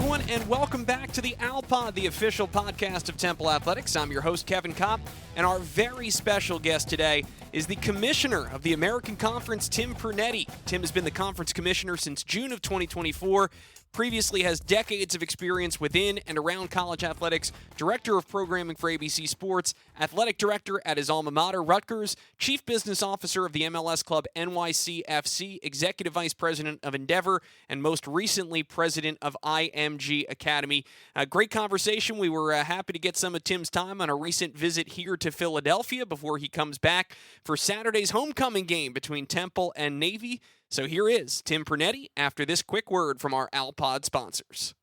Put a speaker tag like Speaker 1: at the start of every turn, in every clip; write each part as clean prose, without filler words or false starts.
Speaker 1: everyone, and welcome back to the Owl Pod, the official podcast of Temple Athletics. I'm your host, Kevin Copp, and our very special guest today is the commissioner of the American Conference, Tim Pernetti. Tim has been the conference commissioner since June of 2024. Previously has decades of experience within and around college athletics, director of programming for ABC Sports, athletic director at his alma mater, Rutgers, chief business officer of the MLS club NYCFC, executive vice president of Endeavor, and most recently president of IMG Academy. A great conversation. We were happy to get some of Tim's time on a recent visit here to Philadelphia before he comes back for Saturday's homecoming game between Temple and Navy. So here is Tim Pernetti after this quick word from our Alpod sponsors.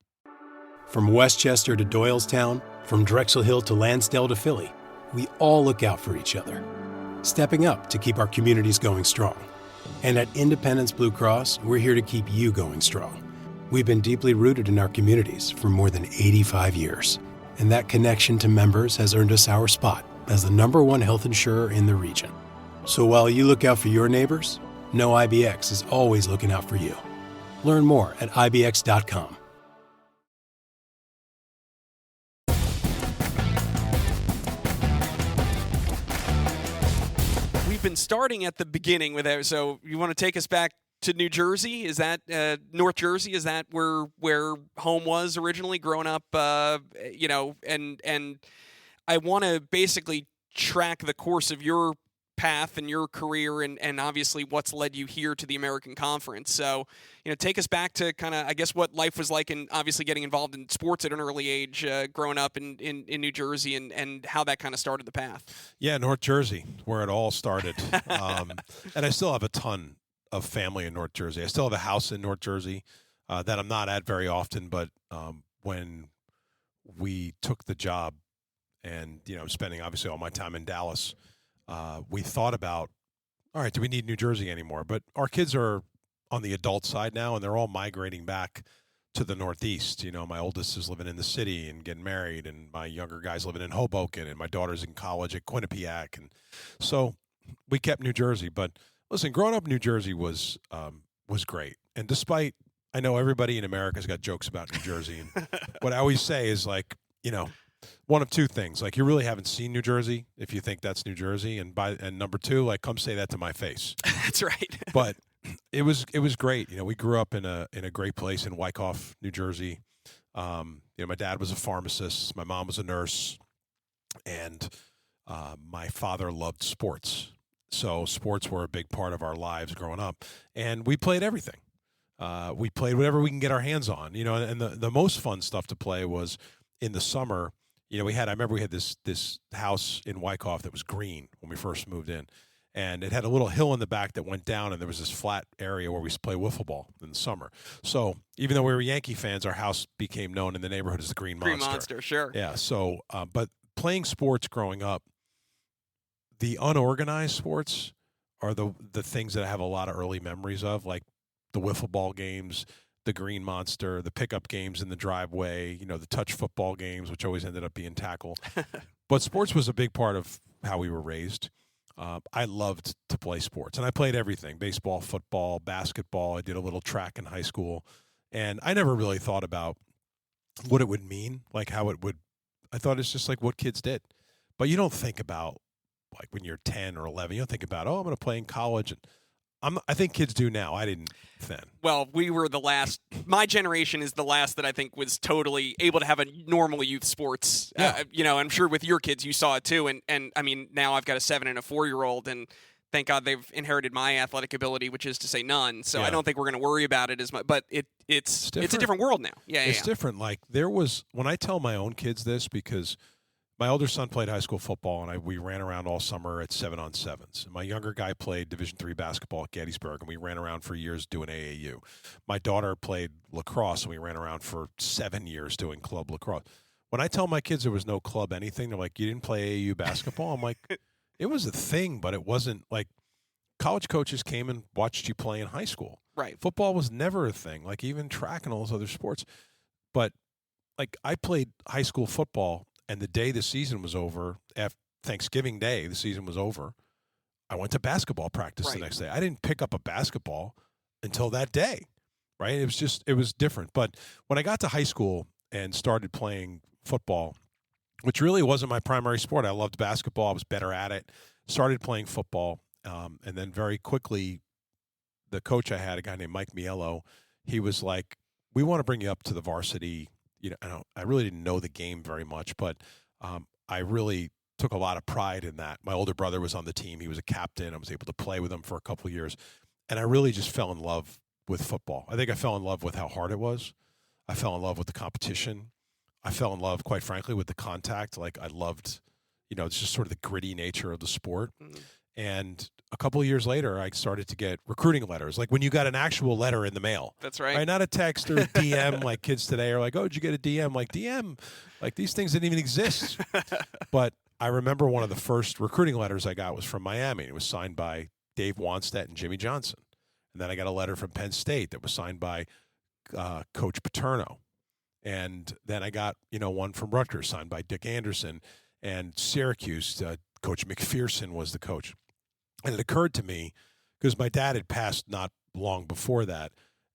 Speaker 2: From Westchester to Doylestown, from Drexel Hill to Lansdale to Philly, we all look out for each other, stepping up to keep our communities going strong. And at Independence Blue Cross, we're here to keep you going strong. We've been deeply rooted in our communities for more than 85 years, and that connection to members has earned us our spot as the #1 health insurer in the region. So while you look out for your neighbors, know IBX is always looking out for you. Learn more at IBX.com.
Speaker 1: We've been starting at the beginning with that, so you want to take us back to New Jersey? Is that North Jersey? Is that where home was originally growing up? And I want to basically track the course of your path and your career and obviously what's led you here to the American Conference. So, take us back to kind of, I guess, what life was like and obviously getting involved in sports at an early age, growing up in New Jersey and how that kind of started the path.
Speaker 3: Yeah, North Jersey, where it all started. And I still have a ton of family in North Jersey. I still have a house in North Jersey that I'm not at very often, but when we took the job and, I'm spending obviously all my time in Dallas, we thought about, all right, do we need New Jersey anymore? But our kids are on the adult side now, and they're all migrating back to the Northeast. My oldest is living in the city and getting married, and my younger guy's living in Hoboken, and my daughter's in college at Quinnipiac. And so we kept New Jersey. But listen, growing up in New Jersey was great. And despite, I know everybody in America's got jokes about New Jersey. And what I always say is one of two things. You really haven't seen New Jersey if you think that's New Jersey, and number two, come say that to my face.
Speaker 1: That's right.
Speaker 3: But it was great. We grew up in a great place in Wyckoff, New Jersey. My dad was a pharmacist, my mom was a nurse, and my father loved sports. So sports were a big part of our lives growing up, and we played everything. We played whatever we can get our hands on. And the most fun stuff to play was in the summer. I remember we had this house in Wyckoff that was green when we first moved in, and it had a little hill in the back that went down, and there was this flat area where we used to play wiffle ball in the summer. So even though we were Yankee fans, our house became known in the neighborhood as the Green Monster.
Speaker 1: Green Monster, sure.
Speaker 3: Yeah. So, but playing sports growing up, the unorganized sports are the things that I have a lot of early memories of, like the wiffle ball games, the Green Monster, the pickup games in the driveway, the touch football games, which always ended up being tackle. But sports was a big part of how we were raised. I loved to play sports, and I played everything: baseball, football, basketball. I did a little track in high school, and I never really thought about what it would mean, how it would. I thought it's just what kids did. But you don't think about, when you're 10 or 11, you don't think about, I'm going to play in college. And I think kids do now. I didn't then.
Speaker 1: Well, we were the last. My generation is the last that I think was totally able to have a normal youth sports.
Speaker 3: Yeah.
Speaker 1: I'm sure with your kids you saw it too. And I mean, now I've got a 7 and a 4-year-old, and thank God they've inherited my athletic ability, which is to say none. So I don't think we're going to worry about it as much. But it's a different world now. Yeah,
Speaker 3: it's different. There was, when I tell my own kids this, because my older son played high school football, and we ran around all summer at 7-on-7s. My younger guy played Division III basketball at Gettysburg, and we ran around for years doing AAU. My daughter played lacrosse, and we ran around for 7 years doing club lacrosse. When I tell my kids there was no club anything, they're like, you didn't play AAU basketball? I'm like, it was a thing, but it wasn't college coaches came and watched you play in high school.
Speaker 1: Right.
Speaker 3: Football was never a thing, even track and all those other sports. But, I played high school football, and the day the season was over, after Thanksgiving Day, the season was over, I went to basketball practice the next day. I didn't pick up a basketball until that day, right? It was different. But when I got to high school and started playing football, which really wasn't my primary sport, I loved basketball. I was better at it. Started playing football, and then very quickly, the coach I had, a guy named Mike Mielo, he was like, "We want to bring you up to the varsity." I really didn't know the game very much, but I really took a lot of pride in that. My older brother was on the team. He was a captain. I was able to play with him for a couple of years, and I really just fell in love with football. I think I fell in love with how hard it was. I fell in love with the competition. I fell in love, quite frankly, with the contact. Like, I loved, it's just sort of the gritty nature of the sport. Mm-hmm. And a couple of years later, I started to get recruiting letters, like when you got an actual letter in the mail.
Speaker 1: That's right.
Speaker 3: Not a text or a DM like kids today are like, "Oh, did you get a DM?" Like, DM, like these things didn't even exist. But I remember one of the first recruiting letters I got was from Miami. It was signed by Dave Wanstead and Jimmy Johnson. And then I got a letter from Penn State that was signed by Coach Paterno. And then I got, one from Rutgers signed by Dick Anderson. And Syracuse, Coach McPherson was the coach. And it occurred to me, because my dad had passed not long before that,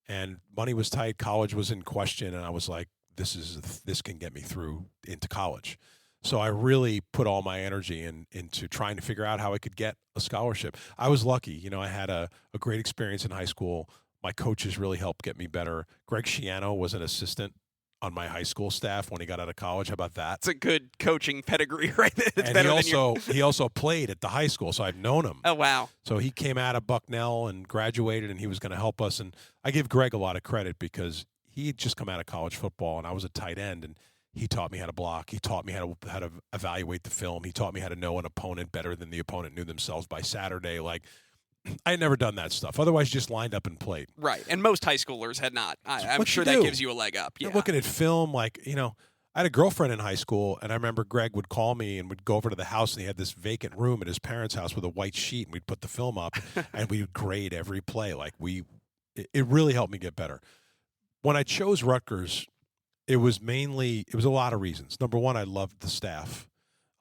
Speaker 3: and money was tight, college was in question, and I was like, this can get me through into college. So I really put all my energy into trying to figure out how I could get a scholarship. I was lucky. I had a great experience in high school. My coaches really helped get me better. Greg Schiano was an assistant on my high school staff when he got out of college. How about that?
Speaker 1: It's a good coaching pedigree right there. It's
Speaker 3: and
Speaker 1: better
Speaker 3: he also played at the high school, so I've known him.
Speaker 1: Oh, wow.
Speaker 3: So he came out of Bucknell and graduated, and he was going to help us. And I give Greg a lot of credit because he had just come out of college football, and I was a tight end, and he taught me how to block. He taught me how to evaluate the film. He taught me how to know an opponent better than the opponent knew themselves by Saturday. Like, I had never done that stuff. Otherwise, just lined up and played.
Speaker 1: Right, and most high schoolers had not. I'm sure that gives you a leg up. Yeah.
Speaker 3: You're looking at film, like, I had a girlfriend in high school, and I remember Greg would call me and would go over to the house, and he had this vacant room at his parents' house with a white sheet, and we'd put the film up, and we would grade every play. Like, it really helped me get better. When I chose Rutgers, it was a lot of reasons. Number one, I loved the staff.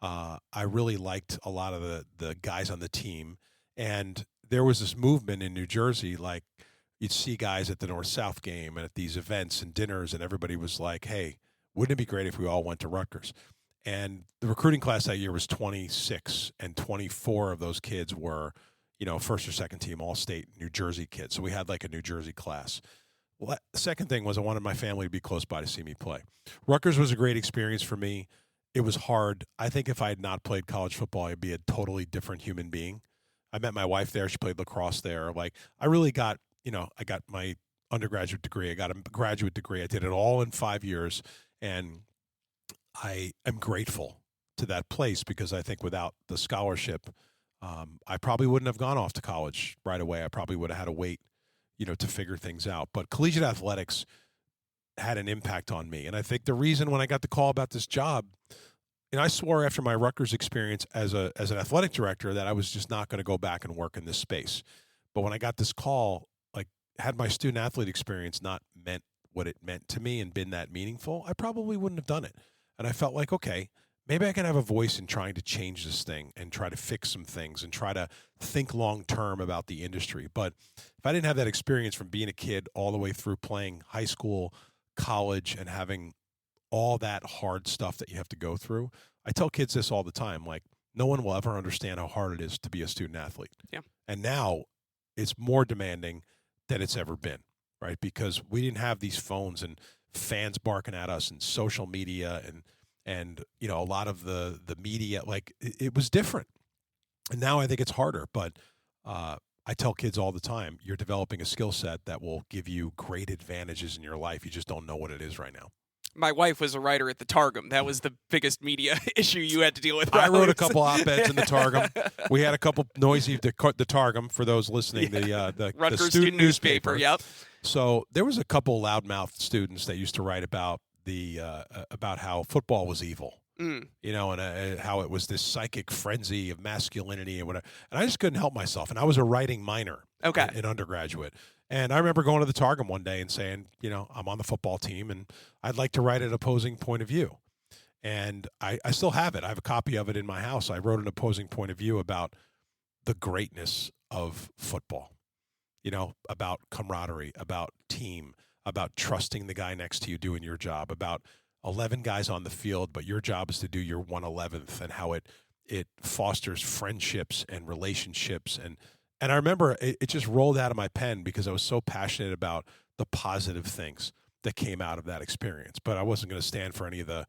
Speaker 3: I really liked a lot of the guys on the team, and there was this movement in New Jersey, like you'd see guys at the North-South game and at these events and dinners, and everybody was like, "Hey, wouldn't it be great if we all went to Rutgers?" And the recruiting class that year was 26, and 24 of those kids were, first or second team All-State New Jersey kids. So we had like a New Jersey class. Well, the second thing was I wanted my family to be close by to see me play. Rutgers was a great experience for me. It was hard. I think if I had not played college football, I'd be a totally different human being. I met my wife there. She played lacrosse there. Like, I really got, I got my undergraduate degree. I got a graduate degree. I did it all in 5 years. And I am grateful to that place because I think without the scholarship, I probably wouldn't have gone off to college right away. I probably would have had to wait, to figure things out. But collegiate athletics had an impact on me. And I think the reason when I got the call about this job, I swore after my Rutgers experience as an athletic director that I was just not going to go back and work in this space. But when I got this call, like, had my student athlete experience not meant what it meant to me and been that meaningful, I probably wouldn't have done it. And I felt like, okay, maybe I can have a voice in trying to change this thing and try to fix some things and try to think long term about the industry. But if I didn't have that experience from being a kid all the way through playing high school, college, and having all that hard stuff that you have to go through, I tell kids this all the time, like, no one will ever understand how hard it is to be a student athlete.
Speaker 1: Yeah.
Speaker 3: And now it's more demanding than it's ever been, right? Because we didn't have these phones and fans barking at us and social media and a lot of the media, like, it was different. And now I think it's harder, but I tell kids all the time, you're developing a skill set that will give you great advantages in your life. You just don't know what it is right now.
Speaker 1: My wife was a writer at the Targum. That was the biggest media issue you had to deal with.
Speaker 3: I wrote a couple op-eds in the Targum. We had a couple noisy, the Targum, for those listening, the
Speaker 1: Rutgers
Speaker 3: student newspaper.
Speaker 1: Yep.
Speaker 3: So there was a couple loudmouth students that used to write about about how football was evil. And how it was this psychic frenzy of masculinity and whatever. And I just couldn't help myself. And I was a writing minor in undergraduate. And I remember going to the Targum one day and saying, I'm on the football team and I'd like to write an opposing point of view. And I still have it. I have a copy of it in my house. I wrote an opposing point of view about the greatness of football, about camaraderie, about team, about trusting the guy next to you doing your job, about 11 guys on the field, but your job is to do your 111th, and how it fosters friendships and relationships. And I remember it just rolled out of my pen because I was so passionate about the positive things that came out of that experience. But I wasn't going to stand for any of the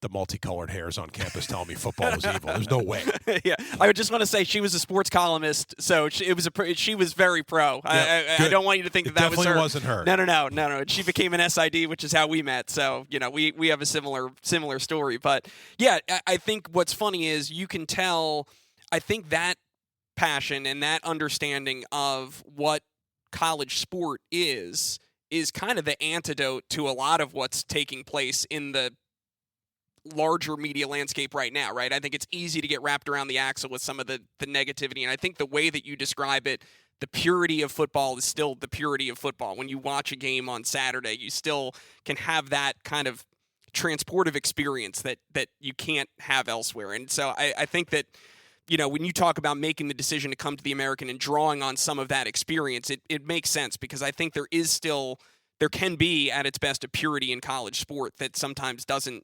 Speaker 3: multicolored hairs on campus telling me football was evil. There's no way.
Speaker 1: Yeah, I would just want to say she was a sports columnist, so she was very pro. Yeah, I don't want you to think that was her.
Speaker 3: Definitely wasn't her.
Speaker 1: No. She became an SID, which is how we met. So we have a similar story. But yeah, I think what's funny is you can tell. I think that passion and that understanding of what college sport is kind of the antidote to a lot of what's taking place in the larger media landscape right now, right? I think it's easy to get wrapped around the axle with some of the negativity, and I think the way that you describe it, the purity of football is still the purity of football. When you watch a game on Saturday, you still can have that kind of transportive experience that you can't have elsewhere. And so I think that, when you talk about making the decision to come to the American and drawing on some of that experience, it makes sense, because I think there can be at its best a purity in college sport that sometimes doesn't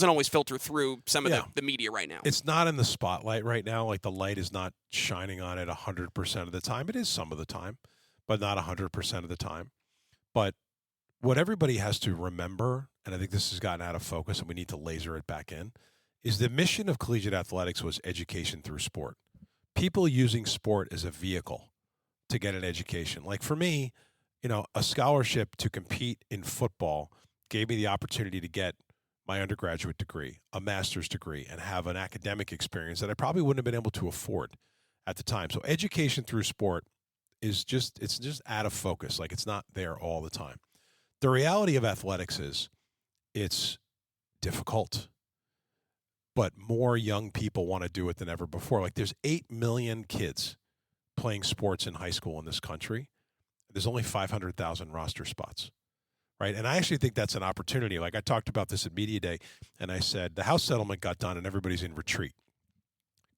Speaker 1: always filter through some of the media right now.
Speaker 3: It's not in the spotlight right now. Like, the light is not shining on it 100% of the time. It is some of the time, but not 100% of the time. But what everybody has to remember, and I think this has gotten out of focus and we need to laser it back in, is the mission of collegiate athletics was education through sport. People using sport as a vehicle to get an education. Like, for me, a scholarship to compete in football gave me the opportunity to get my undergraduate degree, a master's degree, and have an academic experience that I probably wouldn't have been able to afford at the time. So education through sport it's just out of focus. Like, it's not there all the time. The reality of athletics is it's difficult, but more young people want to do it than ever before. Like, there's 8 million kids playing sports in high school in this country. There's only 500,000 roster spots. Right. And I actually think that's an opportunity. Like, I talked about this at Media Day, and I said the House settlement got done and everybody's in retreat.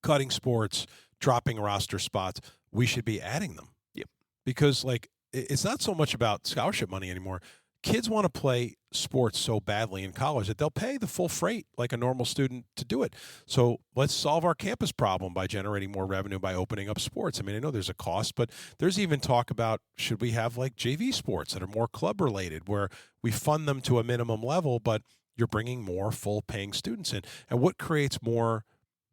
Speaker 3: Cutting sports, dropping roster spots, we should be adding them.
Speaker 1: Yep.
Speaker 3: Because, like, it's not so much about scholarship money anymore. Kids want to play sports so badly in college that they'll pay the full freight like a normal student to do it. So let's solve our campus problem by generating more revenue by opening up sports. I mean, I know there's a cost, but there's even talk about, should we have like JV sports that are more club related, where we fund them to a minimum level, but you're bringing more full paying students in. And what creates more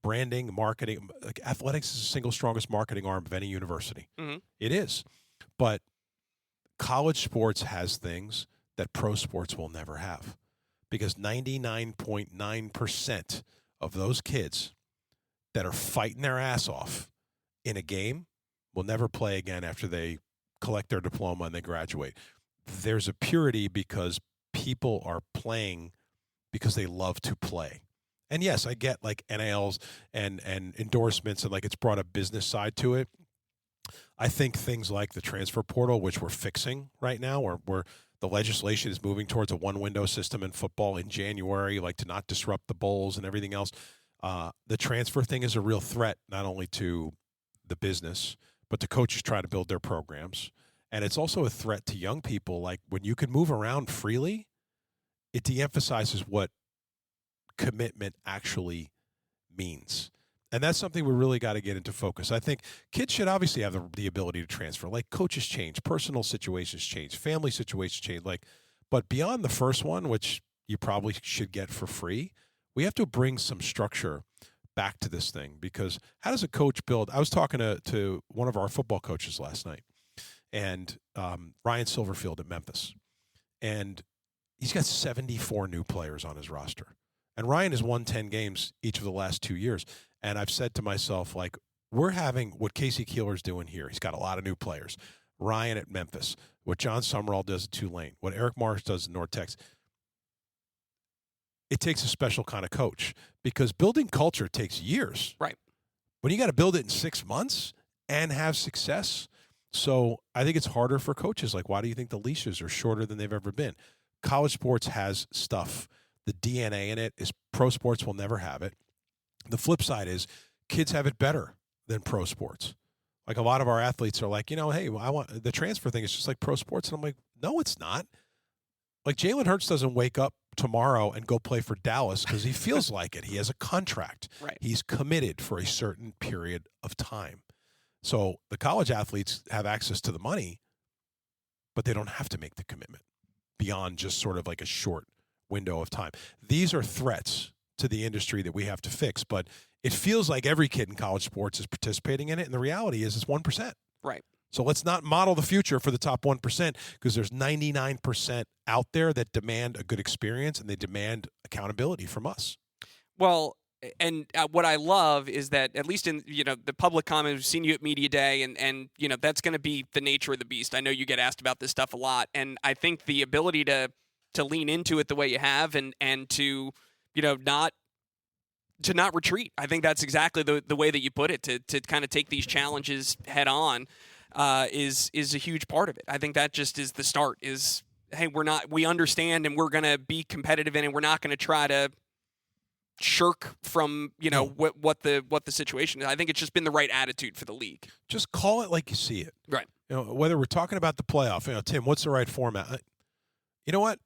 Speaker 3: branding, marketing? Like, athletics is the single strongest marketing arm of any university.
Speaker 1: Mm-hmm.
Speaker 3: It is. But college sports has things that pro sports will never have, because 99.9% of those kids that are fighting their ass off in a game will never play again after they collect their diploma and they graduate. There's a purity because people are playing because they love to play. And yes, I get like NILs and endorsements, and like, it's brought a business side to it. I think things like the transfer portal, which we're fixing right now, or we're the legislation is moving towards a one-window system in football in January, like, to not disrupt the bowls and everything else. The transfer thing is a real threat, not only to the business, but to coaches trying to build their programs. And it's also a threat to young people. Like, when you can move around freely, it de-emphasizes what commitment actually means. And that's something we really got to get into focus. I think kids should obviously have the ability to transfer. Like, coaches change, personal situations change, family situations change. Like, but beyond the first one, which you probably should get for free, we have to bring some structure back to this thing. Because how does a coach build? I was talking to one of our football coaches last night, and Ryan Silverfield at Memphis, and he's got 74 new players on his roster. And Ryan has won 10 games each of the last 2 years. And I've said to myself, like, we're having what Casey Keeler's doing here. He's got a lot of new players. Ryan at Memphis, what John Summerall does at Tulane, what Eric Marsh does at North Texas. It takes a special kind of coach, because building culture takes years.
Speaker 1: Right.
Speaker 3: When you got to build it in 6 months and have success. So I think it's harder for coaches. Like, why do you think the leashes are shorter than they've ever been? College sports has stuff. The DNA in it is pro sports will never have it. The flip side is kids have it better than pro sports. Like a lot of our athletes are like, hey, I want the transfer thing is just like pro sports. And I'm like, no, it's not. Like Jalen Hurts doesn't wake up tomorrow and go play for Dallas because he feels like it. He has a contract.
Speaker 1: Right.
Speaker 3: He's committed for a certain period of time. So the college athletes have access to the money, but they don't have to make the commitment beyond just sort of like a short window of time. These are threats to the industry that we have to fix, but it feels like every kid in college sports is participating in it, and the reality is it's 1%.
Speaker 1: Right.
Speaker 3: So let's not model the future for the top 1% because there's 99% out there that demand a good experience and they demand accountability from us.
Speaker 1: Well, and what I love is that at least in the public comment, we've seen you at Media Day, and that's going to be the nature of the beast. I know you get asked about this stuff a lot, and I think the ability to lean into it the way you have and to not retreat. I think that's exactly the way that you put it. To kind of take these challenges head on is a huge part of it. I think that just is the start. Is hey, we understand and we're going to be competitive in it. We're not going to try to shirk from what the situation is. I think it's just been the right attitude for the league.
Speaker 3: Just call it like you see it.
Speaker 1: Right.
Speaker 3: Whether we're talking about the playoff, Tim, what's the right format? You know what?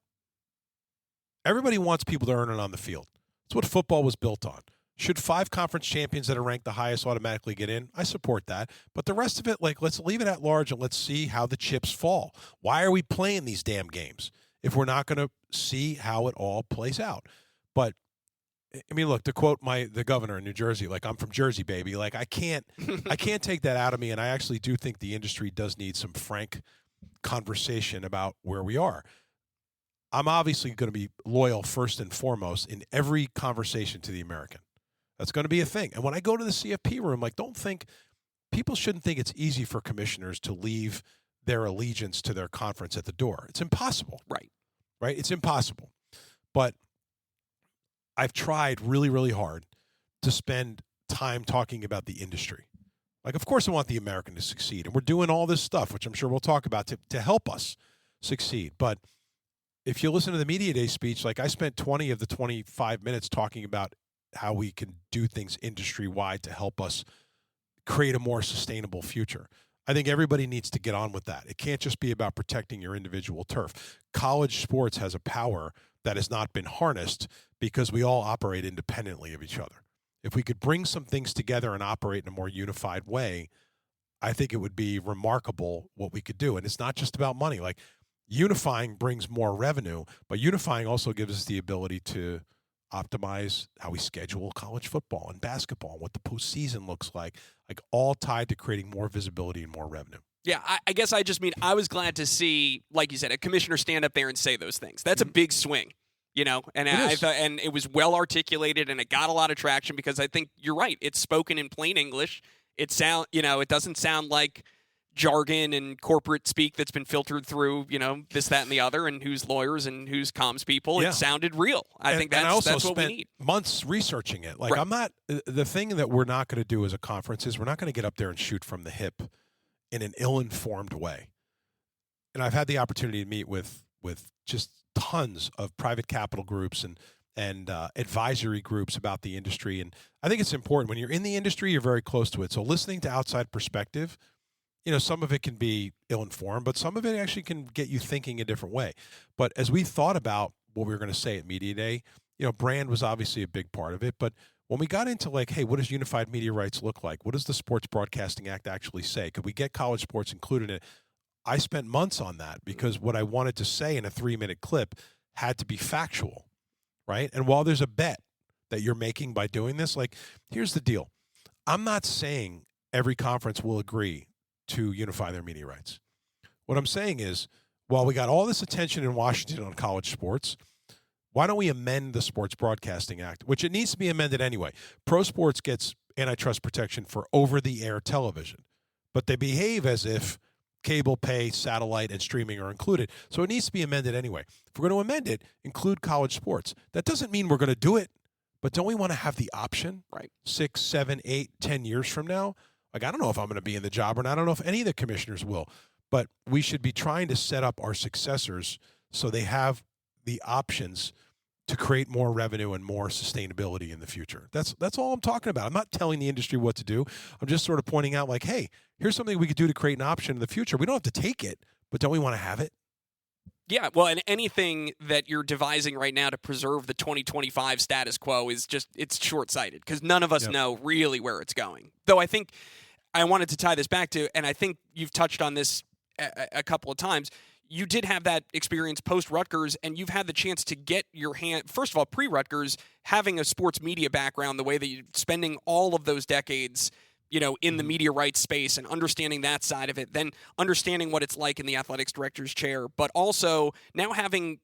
Speaker 3: Everybody wants people to earn it on the field. That's what football was built on. Should 5 conference champions that are ranked the highest automatically get in? I support that. But the rest of it, let's leave it at large and let's see how the chips fall. Why are we playing these damn games if we're not going to see how it all plays out? But I mean, look, to quote the governor in New Jersey, I'm from Jersey, baby. I can't take that out of me. And I actually do think the industry does need some frank conversation about where we are. I'm obviously going to be loyal first and foremost in every conversation to the American. That's going to be a thing. And when I go to the CFP room, people shouldn't think it's easy for commissioners to leave their allegiance to their conference at the door. It's impossible.
Speaker 1: Right.
Speaker 3: It's impossible. But I've tried really, really hard to spend time talking about the industry. Of course I want the American to succeed. And we're doing all this stuff, which I'm sure we'll talk about to help us succeed. But if you listen to the Media Day speech, I spent 20 of the 25 minutes talking about how we can do things industry-wide to help us create a more sustainable future. I think everybody needs to get on with that. It can't just be about protecting your individual turf. College sports has a power that has not been harnessed because we all operate independently of each other. If we could bring some things together and operate in a more unified way, I think it would be remarkable what we could do. And it's not just about money. Unifying brings more revenue, but unifying also gives us the ability to optimize how we schedule college football and basketball and what the postseason looks like all tied to creating more visibility and more revenue.
Speaker 1: Yeah, I guess I just mean I was glad to see, like you said, a commissioner stand up there and say those things. That's a big swing, and I thought, and it was well articulated and it got a lot of traction because I think you're right. It's spoken in plain English. It doesn't sound like jargon and corporate speak that's been filtered through, this, that, and the other, and who's lawyers and who's comms people. Yeah. It sounded real. I think that's what we need.
Speaker 3: Months researching it.
Speaker 1: Right.
Speaker 3: I'm not. The thing that we're not going to do as a conference is we're not going to get up there and shoot from the hip in an ill-informed way. And I've had the opportunity to meet with just tons of private capital groups and advisory groups about the industry. And I think it's important when you're in the industry, you're very close to it. So listening to outside perspective. Some of it can be ill-informed, but some of it actually can get you thinking a different way. But as we thought about what we were going to say at Media Day, brand was obviously a big part of it. But when we got into hey, what does unified media rights look like? What does the Sports Broadcasting Act actually say? Could we get college sports included in it? I spent months on that because what I wanted to say in a 3-minute clip had to be factual, right? And while there's a bet that you're making by doing this, here's the deal. I'm not saying every conference will agree to unify their media rights. What I'm saying is, while we got all this attention in Washington on college sports, why don't we amend the Sports Broadcasting Act, which it needs to be amended anyway. Pro sports gets antitrust protection for over-the-air television, but they behave as if cable pay, satellite, and streaming are included. So it needs to be amended anyway. If we're going to amend it, include college sports. That doesn't mean we're going to do it, but don't we want to have the option?
Speaker 1: Right.
Speaker 3: 6, 7, 8, 10 years from now? I don't know if I'm going to be in the job or not. I don't know if any of the commissioners will. But we should be trying to set up our successors so they have the options to create more revenue and more sustainability in the future. That's all I'm talking about. I'm not telling the industry what to do. I'm just sort of pointing out, like, hey, here's something we could do to create an option in the future. We don't have to take it, but don't we want to have it?
Speaker 1: Yeah, well, and anything that you're devising right now to preserve the 2025 status quo is just, it's short-sighted because none of us know really where it's going. Though I think I wanted to tie this back to, and I think you've touched on this a couple of times, you did have that experience post-Rutgers, and you've had the chance to get your hand, first of all, pre-Rutgers, having a sports media background, the way that you're spending all of those decades in the media rights space and understanding that side of it, then understanding what it's like in the athletics director's chair, but also now having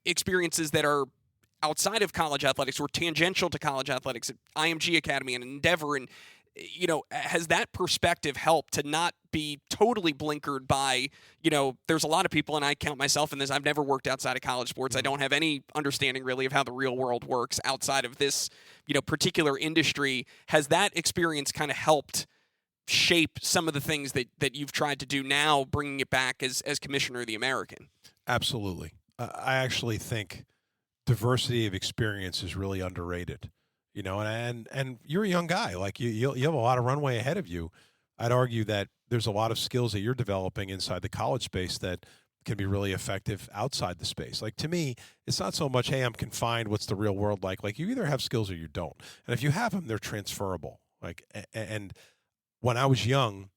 Speaker 1: experiences that are outside of college athletics or tangential to college athletics at IMG Academy and Endeavor. And, has that perspective helped to not be totally blinkered by, there's a lot of people, and I count myself in this, I've never worked outside of college sports. I don't have any understanding really of how the real world works outside of this, particular industry. Has that experience kind of helped shape some of the things that you've tried to do now, bringing it back as commissioner of the American?
Speaker 3: Absolutely. I actually think diversity of experience is really underrated. And you're a young guy. Like you have a lot of runway ahead of you. I'd argue that there's a lot of skills that you're developing inside the college space that can be really effective outside the space. Like, to me, it's not so much, hey, I'm confined, what's the real world like? Like, you either have skills or you don't. And if you have them, they're transferable. Like, and when I was young,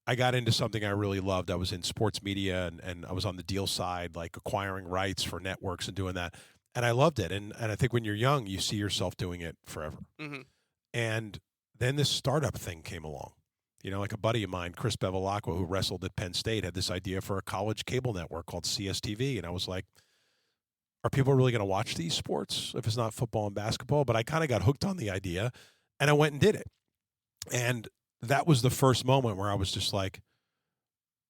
Speaker 3: I got into something I really loved. I was in sports media and I was on the deal side, like acquiring rights for networks and doing that. And I loved it. And I think when you're young, you see yourself doing it forever. Mm-hmm. And then this startup thing came along. Like a buddy of mine, Chris Bevilacqua, who wrestled at Penn State, had this idea for a college cable network called CSTV. And I was like, are people really going to watch these sports if it's not football and basketball? But I kind of got hooked on the idea, and I went and did it. And that was the first moment where I was just like,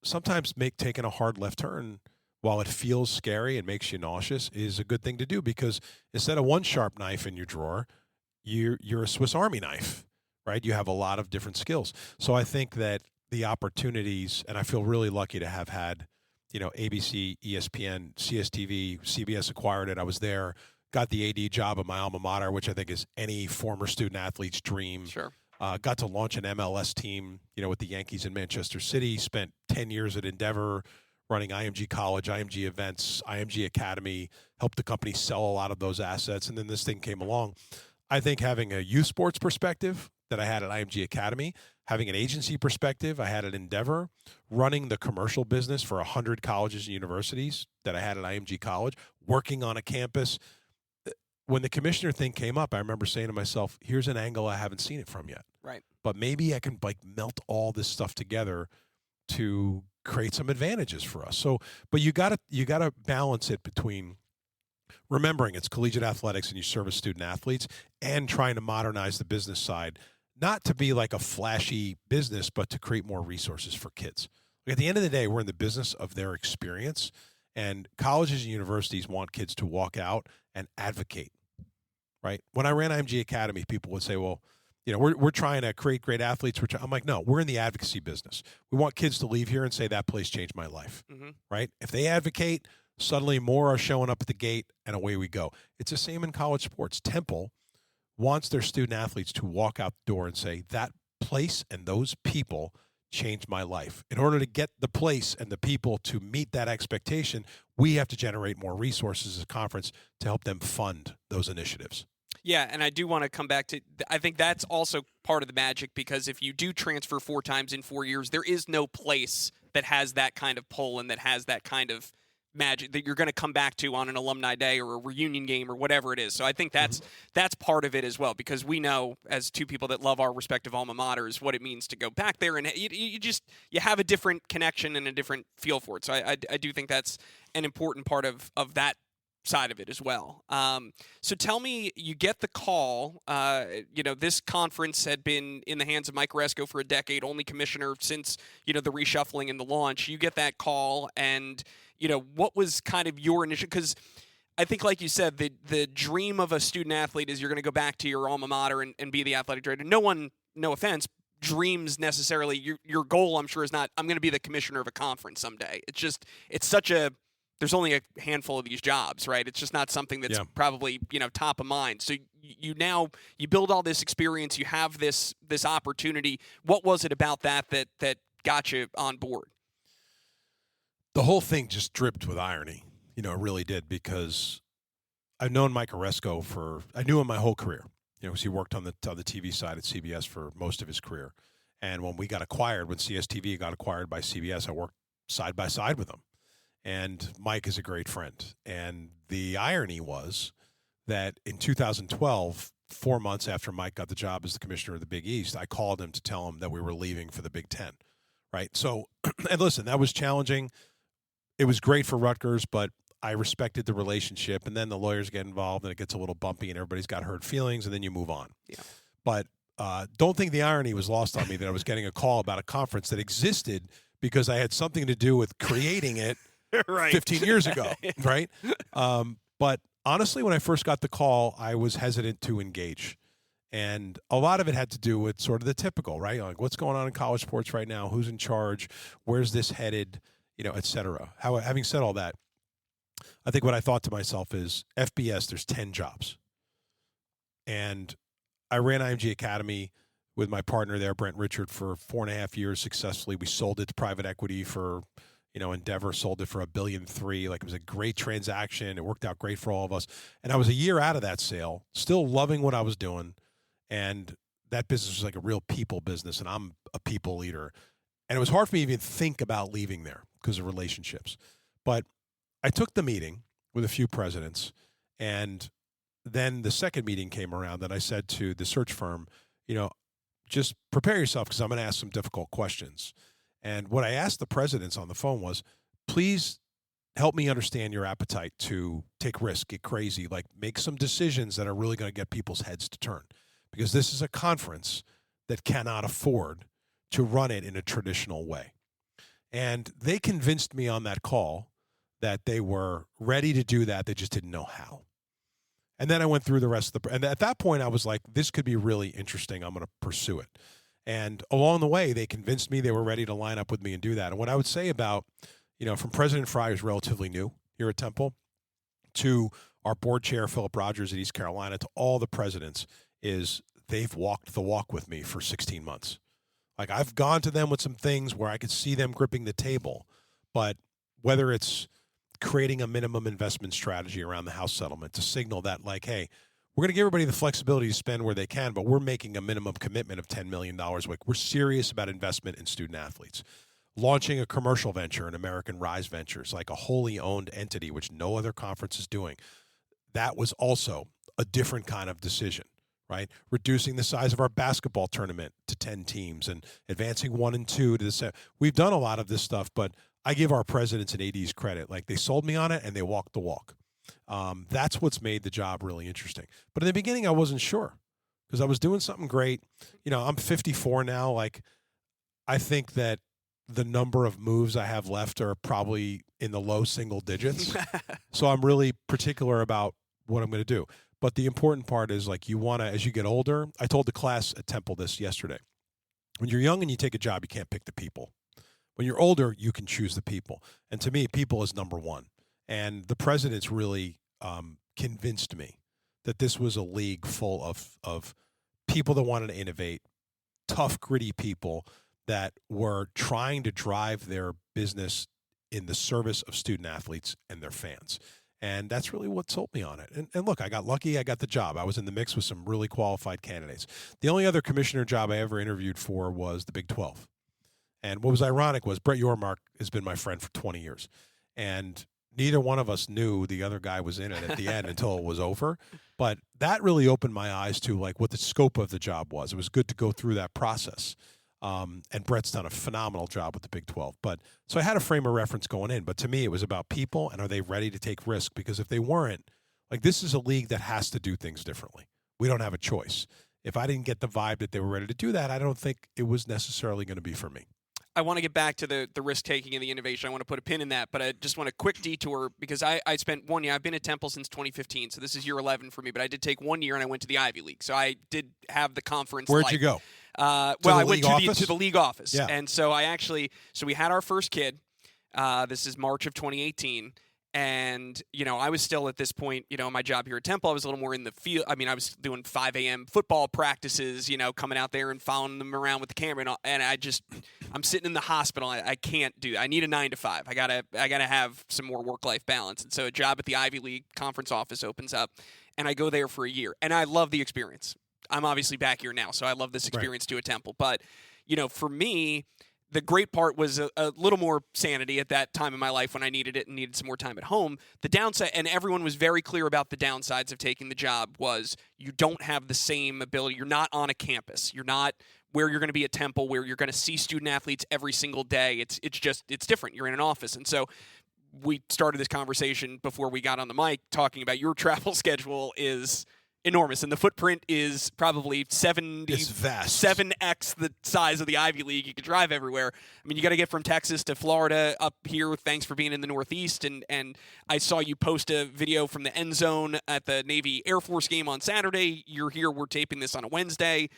Speaker 3: sometimes taking a hard left turn, while it feels scary and makes you nauseous, is a good thing to do, because instead of one sharp knife in your drawer, you're a Swiss Army knife, right? You have a lot of different skills. So I think that the opportunities, and I feel really lucky to have had, ABC, ESPN, CSTV, CBS acquired it. I was there, got the AD job at my alma mater, which I think is any former student athlete's dream.
Speaker 1: Sure.
Speaker 3: Got to launch an MLS team, with the Yankees in Manchester City, spent 10 years at Endeavor, running IMG College, IMG Events, IMG Academy, helped the company sell a lot of those assets, and then this thing came along. I think having a youth sports perspective that I had at IMG Academy, having an agency perspective I had at Endeavor, running the commercial business for 100 colleges and universities that I had at IMG College, working on a campus. When the commissioner thing came up, I remember saying to myself, here's an angle I haven't seen it from yet.
Speaker 1: Right.
Speaker 3: But maybe I can melt all this stuff together to create some advantages for us. So, but you gotta balance it between remembering it's collegiate athletics and you service student athletes, and trying to modernize the business side, not to be like a flashy business, but to create more resources for kids. Like, at the end of the day, we're in the business of their experience, and colleges and universities want kids to walk out and advocate, right? When I ran IMG Academy, people would say, well, we're trying to create great athletes. I'm like, no, we're in the advocacy business. We want kids to leave here and say, that place changed my life, right? If they advocate, suddenly more are showing up at the gate, and away we go. It's the same in college sports. Temple wants their student athletes to walk out the door and say, that place and those people changed my life. In order to get the place and the people to meet that expectation, we have to generate more resources as a conference to help them fund those initiatives.
Speaker 1: Yeah, and I do want to come back to, I think that's also part of the magic, because if you do transfer 4 times in 4 years, there is no place that has that kind of pull and that has that kind of magic that you're going to come back to on an alumni day or a reunion game or whatever it is. So I think that's part of it as well, because we know, as two people that love our respective alma maters, what it means to go back there, and you have a different connection and a different feel for it. So I do think that's an important part of that side of it as well. So tell me, you get the call, this conference had been in the hands of Mike Resco for a decade, only commissioner since, the reshuffling and the launch. You get that call, and, what was kind of your initial, because I think, like you said, the dream of a student athlete is you're going to go back to your alma mater and be the athletic director. No one, no offense, dreams necessarily. Your goal, I'm sure, is not, I'm going to be the commissioner of a conference someday. It's such a there's only a handful of these jobs, right? It's just not something that's probably, top of mind. So you build all this experience, you have this opportunity. What was it about that got you on board?
Speaker 3: The whole thing just dripped with irony. It really did, because I've known Mike Oresco I knew him my whole career. Because he worked on the TV side at CBS for most of his career. And when CSTV got acquired by CBS, I worked side by side with him. And Mike is a great friend. And the irony was that in 2012, 4 months after Mike got the job as the commissioner of the Big East, I called him to tell him that we were leaving for the Big Ten, right? So, and listen, that was challenging. It was great for Rutgers, but I respected the relationship. And then the lawyers get involved, and it gets a little bumpy, and everybody's got hurt feelings, and then you move on.
Speaker 1: Yeah.
Speaker 3: But don't think the irony was lost on me that I was getting a call about a conference that existed because I had something to do with creating it
Speaker 1: right.
Speaker 3: 15 years ago, right? But honestly, when I first got the call, I was hesitant to engage. And a lot of it had to do with sort of the typical, right? Like, what's going on in college sports right now? Who's in charge? Where's this headed? Et cetera. Having said all that, I think what I thought to myself is, FBS, there's 10 jobs. And I ran IMG Academy with my partner there, Brent Richard, for 4.5 years successfully. We sold it to private equity for, Endeavor sold it for $1.3 billion. Like, it was a great transaction. It worked out great for all of us. And I was a year out of that sale, still loving what I was doing. And that business was like a real people business, and I'm a people leader. And it was hard for me to even think about leaving there because of relationships. But I took the meeting with a few presidents, and then the second meeting came around, and I said to the search firm, just prepare yourself, because I'm going to ask some difficult questions. And what I asked the presidents on the phone was, please help me understand your appetite to take risks, get crazy, like make some decisions that are really going to get people's heads to turn. Because this is a conference that cannot afford to run it in a traditional way. And they convinced me on that call that they were ready to do that. They just didn't know how. And then I went through the rest of and at that point I was like, this could be really interesting. I'm going to pursue it. And along the way, they convinced me they were ready to line up with me and do that. And what I would say about, from President Fry, who's relatively new here at Temple, to our board chair, Philip Rogers at East Carolina, to all the presidents, is they've walked the walk with me for 16 months. Like, I've gone to them with some things where I could see them gripping the table, but whether it's creating a minimum investment strategy around the house settlement to signal that, like, hey, we're going to give everybody the flexibility to spend where they can, but we're making a minimum commitment of $10 million. Like, we're serious about investment in student athletes. Launching a commercial venture in American Rise Ventures, like a wholly owned entity, which no other conference is doing. That was also a different kind of decision, right? Reducing the size of our basketball tournament to 10 teams and advancing 1 and 2 to the set. We've done a lot of this stuff, but I give our presidents and ADs credit. Like, they sold me on it and they walked the walk. That's what's made the job really interesting. But in the beginning, I wasn't sure because I was doing something great. I'm 54 now. Like, I think that the number of moves I have left are probably in the low single digits. So I'm really particular about what I'm going to do. But the important part is, like, you want to, as you get older, I told the class at Temple this yesterday. When you're young and you take a job, you can't pick the people. When you're older, you can choose the people. And to me, people is number one. And the presidents really convinced me that this was a league full of people that wanted to innovate, tough, gritty people that were trying to drive their business in the service of student athletes and their fans. And that's really what sold me on it. And look, I got lucky. I got the job. I was in the mix with some really qualified candidates. The only other commissioner job I ever interviewed for was the Big 12. And what was ironic was Brett Yormark has been my friend for 20 years. And neither one of us knew the other guy was in it at the end until it was over. But that really opened my eyes to, like, what the scope of the job was. It was good to go through that process. And Brett's done a phenomenal job with the Big 12. But so I had a frame of reference going in. But to me, it was about people and are they ready to take risk? Because if they weren't, like, this is a league that has to do things differently. We don't have a choice. If I didn't get the vibe that they were ready to do that, I don't think it was necessarily going to be for me.
Speaker 1: I want to get back to the risk-taking and the innovation. I want to put a pin in that, but I just want a quick detour because I spent 1 year. I've been at Temple since 2015, so this is year 11 for me, but I did take 1 year and I went to the Ivy League. So I did have the conference.
Speaker 3: Where'd you go?
Speaker 1: I went to the league office.
Speaker 3: Yeah.
Speaker 1: And so we had our first kid. This is March of 2018. And, I was still at this point, my job here at Temple, I was a little more in the field. I mean, I was doing 5 a.m. football practices, coming out there and following them around with the camera. And I'm sitting in the hospital. I can't do that. I need a 9 to 5. I gotta have some more work-life balance. And so a job at the Ivy League conference office opens up, and I go there for a year. And I love the experience. I'm obviously back here now, so I love this experience too at Temple. But, for me, the great part was a little more sanity at that time in my life when I needed it and needed some more time at home. The downside, and everyone was very clear about the downsides of taking the job, was you don't have the same ability. You're not on a campus. You're not where you're going to be at Temple, where you're going to see student athletes every single day. It's different. You're in an office. And so we started this conversation before we got on the mic talking about your travel schedule is enormous, and the footprint is probably 7x the size of the Ivy League. You could drive everywhere. I mean, you got to get from Texas to Florida up here. Thanks for being in the Northeast, and I saw you post a video from the end zone at the Navy Air Force game on Saturday. You're here. We're taping this on a Wednesday.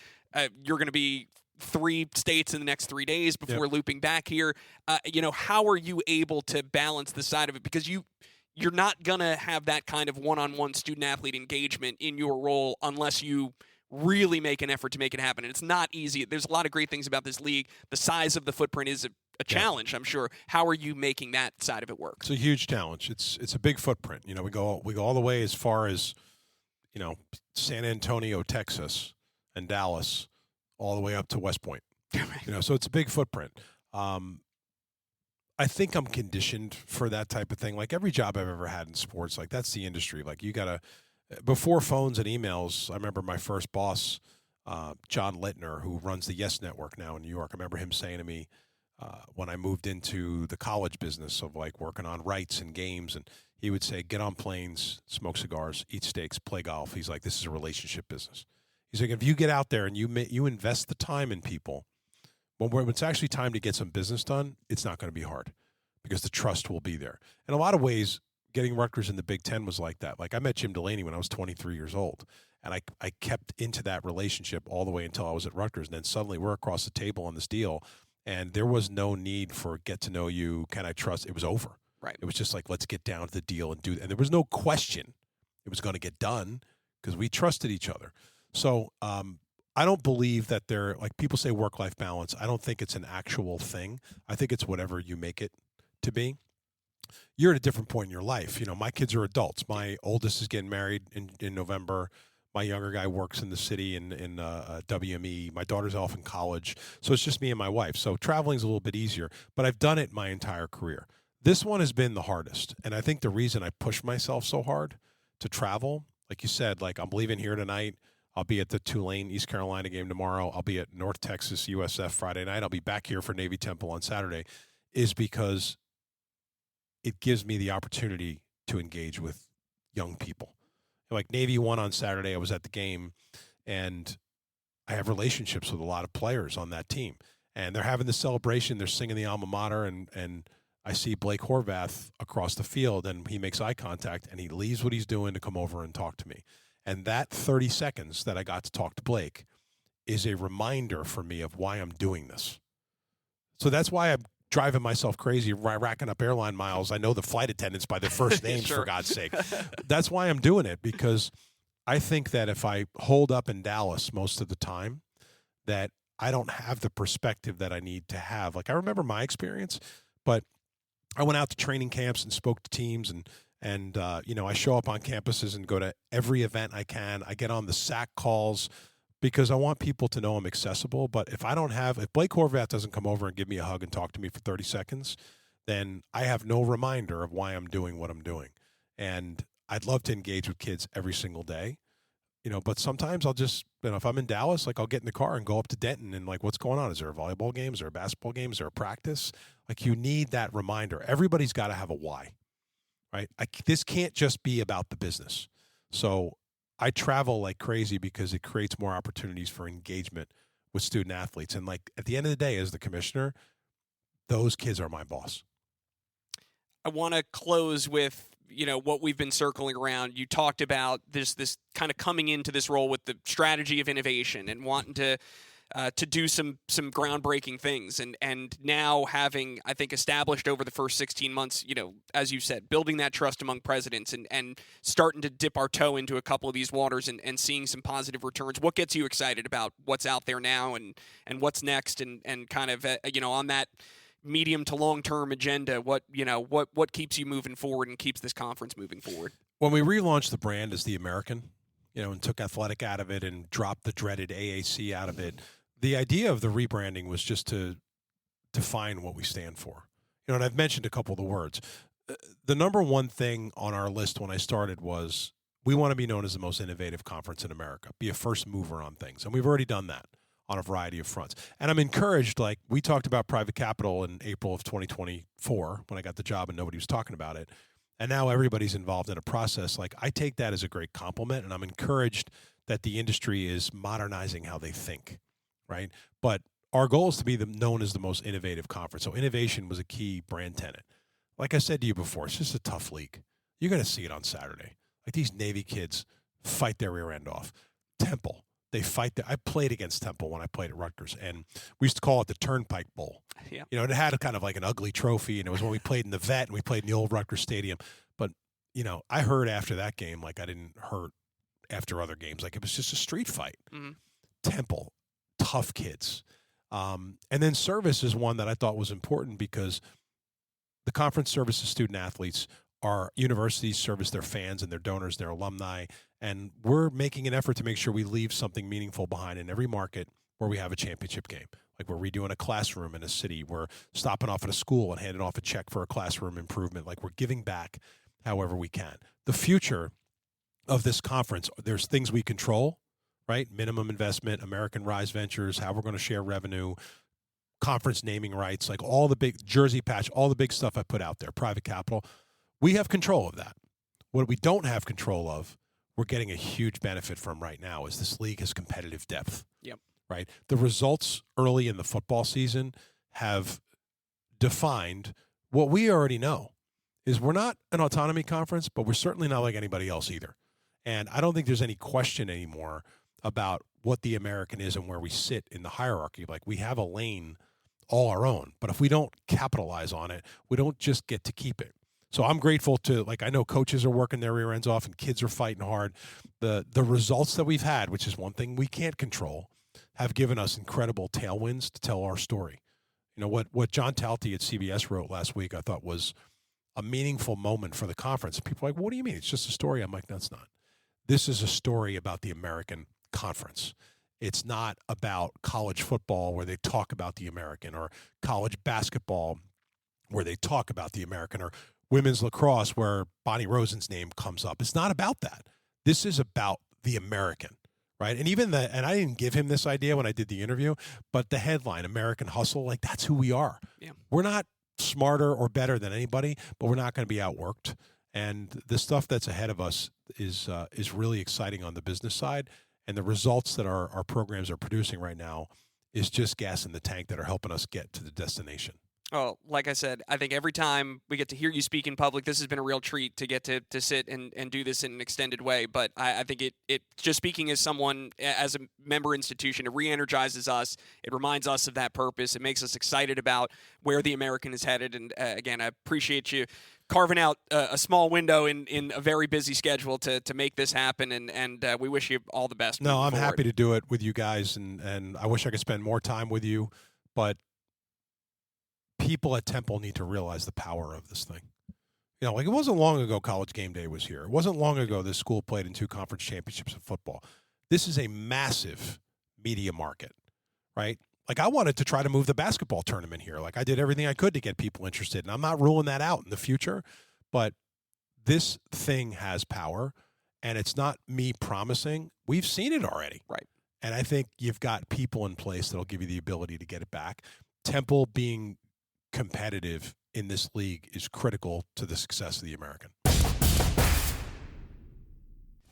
Speaker 1: You're going to be 3 states in the next 3 days before looping back here. How are you able to balance the side of it? Because you're not going to have that kind of one-on-one student-athlete engagement in your role unless you really make an effort to make it happen. And it's not easy. There's a lot of great things about this league. The size of the footprint is a challenge, I'm sure. How are you making that side of it work?
Speaker 3: It's a huge challenge. It's a big footprint. We go all the way as far as, San Antonio, Texas, and Dallas, all the way up to West Point. So it's a big footprint. I think I'm conditioned for that type of thing. Like every job I've ever had in sports, like that's the industry. Like you gotta, before phones and emails, I remember my first boss, John Littner, who runs the Yes Network now in New York. I remember him saying to me when I moved into the college business of like working on rights and games, and he would say, get on planes, smoke cigars, eat steaks, play golf. He's like, this is a relationship business. He's like, if you get out there and you invest the time in people, when it's actually time to get some business done, it's not going to be hard because the trust will be there. In a lot of ways, getting Rutgers in the Big Ten was like that. Like I met Jim Delaney when I was 23 years old, and I kept into that relationship all the way until I was at Rutgers. And then suddenly we're across the table on this deal, and there was no need for get to know you, can I trust? It was over.
Speaker 1: Right.
Speaker 3: It was just like, let's get down to the deal and do that. And there was no question it was going to get done because we trusted each other. So, I don't believe that they're like people say work-life balance. I don't think it's an actual thing. I think it's whatever you make it to be. You're at a different point in your life. My kids are adults. My oldest is getting married in November. My younger guy works in the city in WME. My daughter's off in college. So it's just me and my wife. So traveling's a little bit easier, but I've done it my entire career. This one has been the hardest. And I think the reason I push myself so hard to travel, like you said, like I'm leaving here tonight. I'll be at the Tulane, East Carolina game tomorrow. I'll be at North Texas, USF Friday night. I'll be back here for Navy Temple on Saturday, is because it gives me the opportunity to engage with young people. Like Navy won on Saturday. I was at the game, and I have relationships with a lot of players on that team. And they're having the celebration. They're singing the alma mater, and I see Blake Horvath across the field, and he makes eye contact, and he leaves what he's doing to come over and talk to me. And that 30 seconds that I got to talk to Blake is a reminder for me of why I'm doing this. So that's why I'm driving myself crazy, racking up airline miles. I know the flight attendants by their first names,
Speaker 1: Sure.
Speaker 3: for God's sake. That's why I'm doing it, because I think that if I hold up in Dallas most of the time, that I don't have the perspective that I need to have. Like I remember my experience, but I went out to training camps and spoke to teams, and I show up on campuses and go to every event I can. I get on the SAC calls because I want people to know I'm accessible. But if Blake Horvath doesn't come over and give me a hug and talk to me for 30 seconds, then I have no reminder of why I'm doing what I'm doing. And I'd love to engage with kids every single day, but sometimes I'll just, if I'm in Dallas, like I'll get in the car and go up to Denton and like, what's going on? Is there a volleyball game? Is there a basketball game? Is there a practice? Like you need that reminder. Everybody's got to have a why. Right? This can't just be about the business. So I travel like crazy because it creates more opportunities for engagement with student athletes. And like at the end of the day, as the commissioner, those kids are my boss.
Speaker 1: I want to close with, what we've been circling around. You talked about this kind of coming into this role with the strategy of innovation and wanting to to do some groundbreaking things. And now having, I think, established over the first 16 months, as you said, building that trust among presidents and starting to dip our toe into a couple of these waters and seeing some positive returns. What gets you excited about what's out there now and what's next and kind of, on that medium to long-term agenda, what keeps you moving forward and keeps this conference moving forward?
Speaker 3: When we relaunched the brand as the American, and took athletic out of it and dropped the dreaded AAC out of it, the idea of the rebranding was just to define what we stand for. And I've mentioned a couple of the words. The number one thing on our list when I started was we want to be known as the most innovative conference in America, be a first mover on things. And we've already done that on a variety of fronts. And I'm encouraged, like we talked about private capital in April of 2024 when I got the job and nobody was talking about it. And now everybody's involved in a process. Like I take that as a great compliment, and I'm encouraged that the industry is modernizing how they think, right? But our goal is to be known as the most innovative conference. So innovation was a key brand tenet. Like I said to you before, it's just a tough league. You're going to see it on Saturday. Like these Navy kids fight their rear end off. Temple. They fight. I played against Temple when I played at Rutgers, and we used to call it the Turnpike Bowl.
Speaker 1: Yeah.
Speaker 3: It had a kind of like an ugly trophy, and it was when we played in the Vet and we played in the old Rutgers Stadium. But, I heard after that game like I didn't hurt after other games. Like it was just a street fight.
Speaker 1: Mm-hmm.
Speaker 3: Temple, tough kids. And then service is one that I thought was important because the conference services student athletes our universities service their fans and their donors, their alumni, and we're making an effort to make sure we leave something meaningful behind in every market where we have a championship game. Like we're redoing a classroom in a city. We're stopping off at a school and handing off a check for a classroom improvement. Like we're giving back however we can. The future of this conference, there's things we control, right? Minimum investment, American Rise Ventures, how we're going to share revenue, conference naming rights, like all the big jersey patch, all the big stuff I put out there, private capital. We have control of that. What we don't have control of, we're getting a huge benefit from right now, is this league has competitive depth.
Speaker 1: Yep.
Speaker 3: Right? The results early in the football season have defined what we already know, is we're not an autonomy conference, but we're certainly not like anybody else either. And I don't think there's any question anymore about what the American is and where we sit in the hierarchy. Like we have a lane all our own, but if we don't capitalize on it, we don't just get to keep it. So I'm grateful to, like, I know coaches are working their rear ends off and kids are fighting hard. The results that we've had, which is one thing we can't control, have given us incredible tailwinds to tell our story. What John Talty at CBS wrote last week, I thought was a meaningful moment for the conference. People are like, what do you mean? It's just a story. I'm like, no, it's not. This is a story about the American Conference. It's not about college football where they talk about the American, or college basketball where they talk about the American, or women's lacrosse where Bonnie Rosen's name comes up. It's not about that. This is about the American, right? And and I didn't give him this idea when I did the interview, but the headline, American Hustle, like that's who we are.
Speaker 1: Yeah.
Speaker 3: We're not smarter or better than anybody, but we're not going to be outworked. And the stuff that's ahead of us is really exciting on the business side. And the results that our programs are producing right now is just gas in the tank that are helping us get to the destination.
Speaker 1: Oh, like I said, I think every time we get to hear you speak in public, this has been a real treat to get to sit and do this in an extended way. But I think it just speaking as someone, as a member institution, it re-energizes us. It reminds us of that purpose. It makes us excited about where the American is headed. And again, I appreciate you carving out a small window in a very busy schedule to make this happen. And we wish you all the best.
Speaker 3: No, I'm
Speaker 1: forward.
Speaker 3: happy to do it with you guys. And I wish I could spend more time with you. But people at Temple need to realize the power of this thing. Like it wasn't long ago College Game Day was here. It wasn't long ago this school played in 2 conference championships in football. This is a massive media market, right? Like I wanted to try to move the basketball tournament here. Like I did everything I could to get people interested, and I'm not ruling that out in the future, but this thing has power, and it's not me promising. We've seen it already.
Speaker 1: Right.
Speaker 3: And I think you've got people in place that'll give you the ability to get it back. Temple being competitive in this league is critical to the success of the American.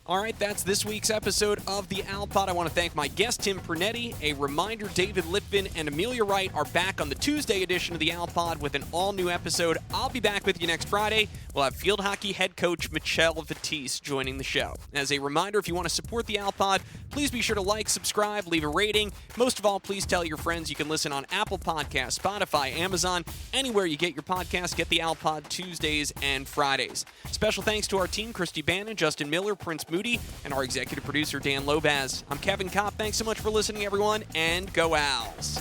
Speaker 1: All right, that's this week's episode of the Owl Pod. I want to thank my guest, Tim Pernetti. A reminder, David Litvin and Amelia Wright are back on the Tuesday edition of the Owl Pod with an all-new episode. I'll be back with you next Friday. We'll have field hockey head coach Michelle Vitisse joining the show. As a reminder, if you want to support the Owl Pod, please be sure to like, subscribe, leave a rating. Most of all, please tell your friends you can listen on Apple Podcasts, Spotify, Amazon, anywhere you get your podcasts. Get the Owl Pod Tuesdays and Fridays. Special thanks to our team, Christy Bannon, Justin Miller, Prince Moody, and our executive producer, Dan Lobaz. I'm Kevin Copp. Thanks so much for listening, everyone, and go Owls.